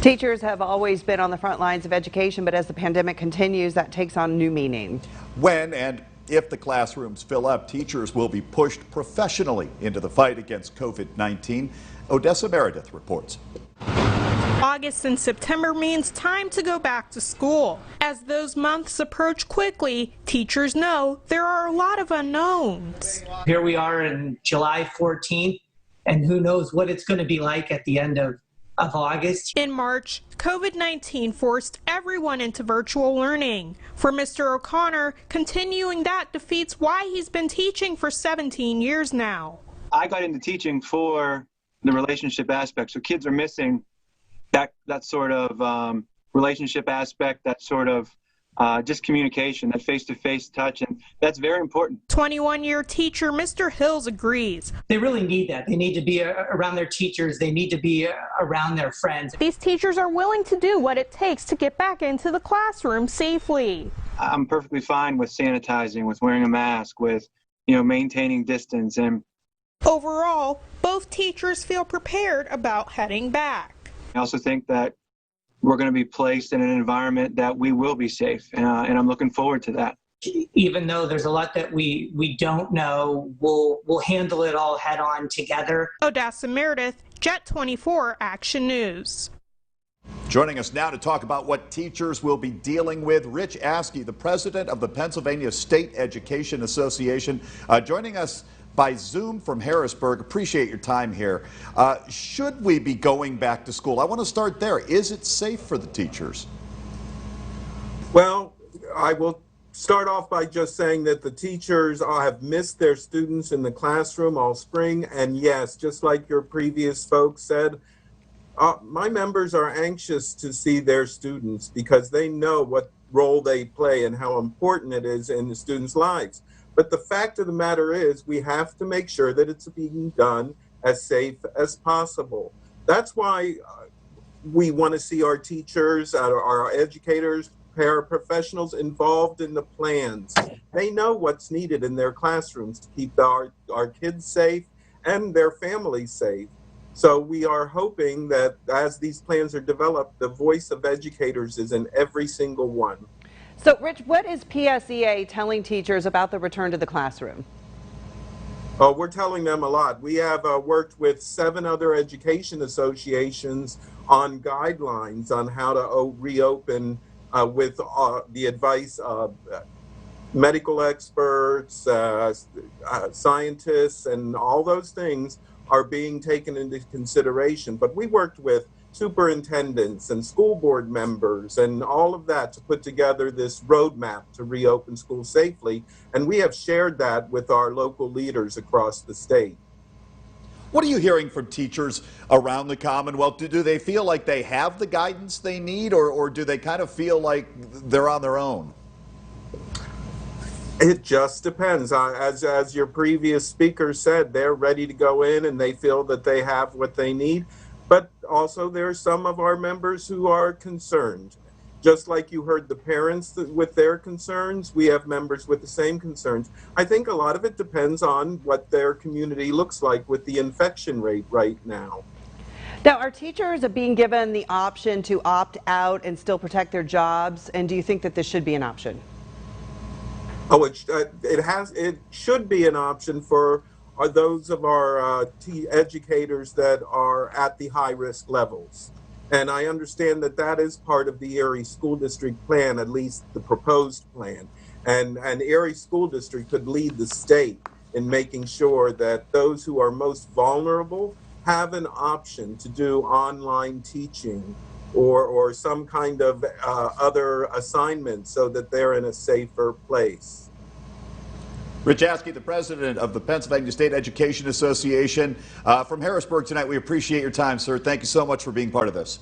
Teachers have always been on the front lines of education, but as the pandemic continues, that takes on new meaning. When and if the classrooms fill up, teachers will be pushed professionally into the fight against COVID-19. Odessa Meredith reports. August and September means time to go back to school. As those months approach quickly, teachers know there are a lot of unknowns. Here we are in July 14th, and who knows what it's going to be like at the end of August. In March, COVID-19 forced everyone into virtual learning. For Mr. O'Connor, continuing that defeats why he's been teaching for 17 years now. I got into teaching for the relationship aspect, so kids are missing that sort of relationship aspect, that sort of just communication, that face-to-face touch, and that's very important. 21-year teacher Mr. Hills agrees. They really need that. They need to be around their teachers. They need to be around their friends. These teachers are willing to do what it takes to get back into the classroom safely. I'm perfectly fine with sanitizing, with wearing a mask, with maintaining distance. And overall, both teachers feel prepared about heading back. I also think that we're going to be placed in an environment that we will be safe, and I'm looking forward to that. Even though there's a lot that we don't know, we'll handle it all head on together. Odessa Meredith, Jet 24 Action News. Joining us now to talk about what teachers will be dealing with, Rich Askey, the president of the Pennsylvania State Education Association, joining us by Zoom from Harrisburg. Appreciate your time here. Should we be going back to school? I want to start there. Is it safe for the teachers? Well, I will start off by just saying that the teachers have missed their students in the classroom all spring. And yes, just like your previous folks said, my members are anxious to see their students because they know what role they play and how important it is in the students' lives. But the fact of the matter is we have to make sure that it's being done as safe as possible. That's why we want to see our teachers, our educators, paraprofessionals involved in the plans. They know what's needed in their classrooms to keep our kids safe and their families safe. So we are hoping that as these plans are developed, the voice of educators is in every single one. So, Rich, what is PSEA telling teachers about the return to the classroom? Oh, we're telling them a lot. We have worked with 7 other education associations on guidelines on how to reopen with the advice of medical experts, scientists, and all those things are being taken into consideration. But we worked with superintendents and school board members and all of that to put together this roadmap to reopen schools safely. And we have shared that with our local leaders across the state. What are you hearing from teachers around the Commonwealth? Do they feel like they have the guidance they need, or do they kind of feel like they're on their own? It just depends. As your previous speaker said, they're ready to go in and they feel that they have what they need. But also there are some of our members who are concerned. Just like you heard the parents with their concerns, we have members with the same concerns. I think a lot of it depends on what their community looks like with the infection rate right now. Now, are teachers being given the option to opt out and still protect their jobs? And do you think that this should be an option? Oh, it should be an option for those of our educators that are at the high-risk levels. And I understand that that is part of the Erie School District plan, at least the proposed plan. And Erie School District could lead the state in making sure that those who are most vulnerable have an option to do online teaching or some kind of other assignment so that they're in a safer place. Rich Askey, the president of the Pennsylvania State Education Association. From Harrisburg tonight, we appreciate your time, sir. Thank you so much for being part of this.